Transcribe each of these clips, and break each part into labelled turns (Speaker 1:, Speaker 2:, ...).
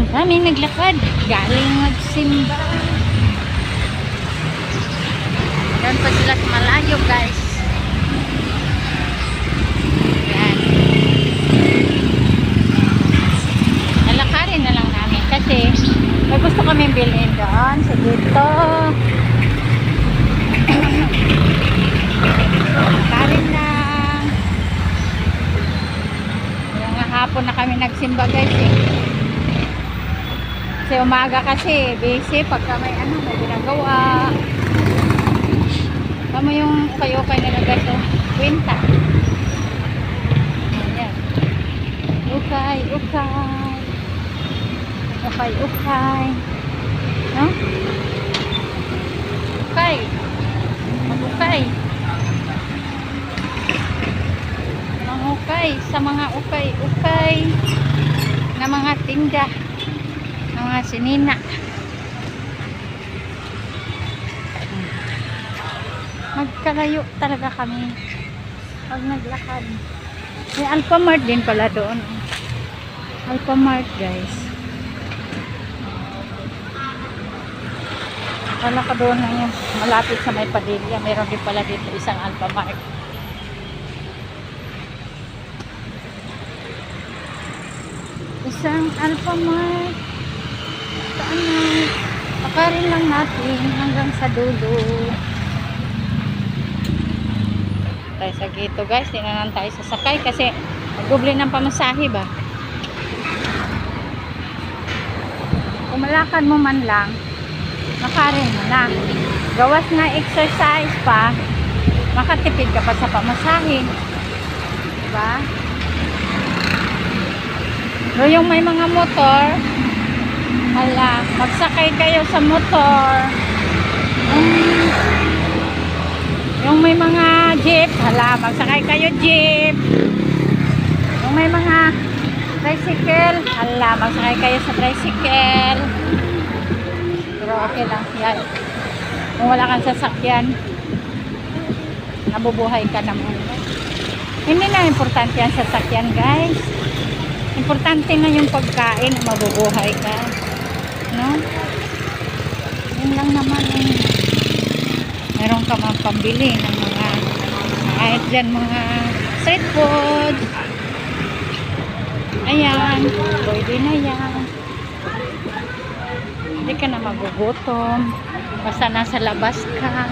Speaker 1: Ang kami naglakad. Galing magsimba. Doon pa sila sa malayo, guys. Yan. Nalakarin na lang namin kasi may gusto kami bilhin doon sa dito. Nalakarin lang. Ngayong hapon na kami nagsimba, guys, eh. Kasi umaga kasi busy pagka may may ginagawa. Tama yung ukay-ukay na guys, so kwenta. Ayan. Ukay. No? Ukay. Mag-ukay. Mang-ukay sa mga ukay na mga tinda. Mga sinina. Magkalayo talaga kami pag naglakad. May Alphamart din pala doon. Alphamart, guys. Wala ka doon lang yung malapit sa may Padilla. Meron din pala dito isang Alphamart. Isang Alphamart. Saan na? Pakarin lang natin hanggang sa dulo. Tayo sa gito, guys. Tinanan tayo sa sakay kasi doble ng pamasahe ba. Kung malakad mo man lang, makarin mo na. Gawas na exercise pa, makatipid ka pa sa pamasahe. Diba? So, yung may mga motor, hala, magsakay kayo sa motor. Yung may mga jeep, hala, magsakay kayo jeep. Yung may mga tricycle, hala, magsakay kayo sa tricycle. Pero okay lang yan. Kung wala kang sasakyan, nabubuhay ka naman. Hindi na importante ang sasakyan, guys. Importante na yung pagkain, mabubuhay ka. No? Yun lang naman yung meron ka mga pambili ng mga kahit dyan mga street food. Ayan, pwede na yan. Hindi ka na magugutom basta nasa labas ka,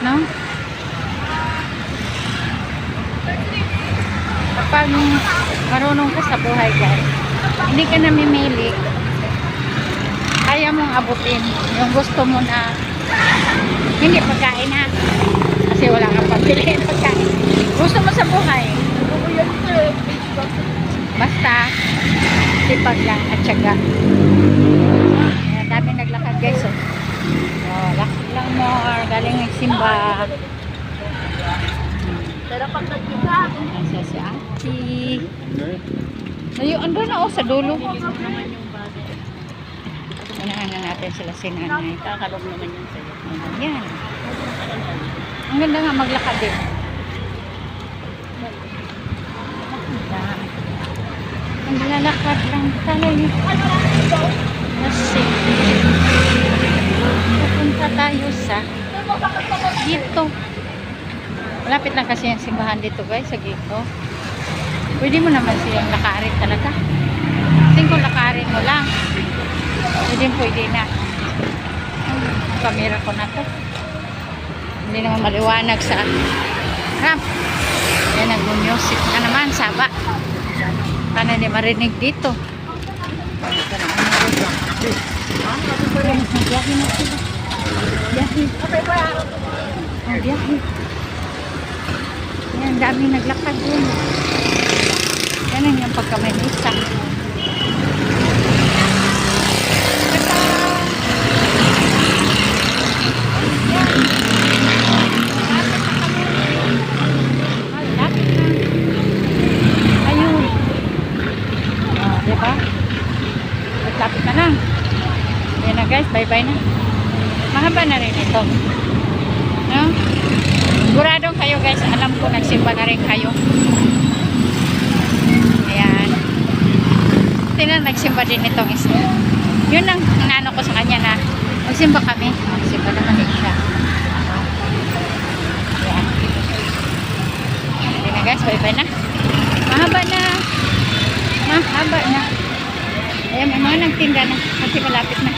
Speaker 1: no? Kapag marunong ka sa buhay, guys, hindi ka namimili, kaya mong abutin yung gusto mo na hindi pagkain na kasi wala kang pambili pagkain. Gusto mo sa buhay, basta sipag lang at syaga. Ayan, dami naglakad, guys, oh. Lakad lang more, galing nagsimba. Nasa si Ate. Ayun, andun na, oh, sa dulo. Unahan na natin sila si nanay.
Speaker 2: Kakalog naman yun sa'yo.
Speaker 1: Ayan. Ang ganda nga maglakad din. Ang lalakad lang tayo. Kasi pupunta tayo sa dito. Malapit lang kasi yung simbahan dito, guys, sa Gito. Pwede mo naman silang lakarin talaga. Kasi kung lakarin mo lang, pwede na. Kamera ko na to. Hindi naman maliwanag sa ramp. Yan, nag-music na naman, saba. Paano hindi marinig dito? Biyahe na sila. Biyahe. Biyahe. Yan, daming naglakad dun. Yan ang yung pagkamanisa. Ayun. Diba? Lapit na lang. Yan na, guys, bye-bye na. Mahaba na rin ito. No? Siguradong kayo, guys, alam ko nagsimba na rin kayo. Ayan. Tingnan, nagsimba din itong isa. Yun ang nano ko sa kanya na magsimba kami. Magsimba naman din siya. Yan. Hindi na guys, bye-bye na. Mahaba na. Mahaba na. Ayan, may mga nagtinda na. Kasi malapit na.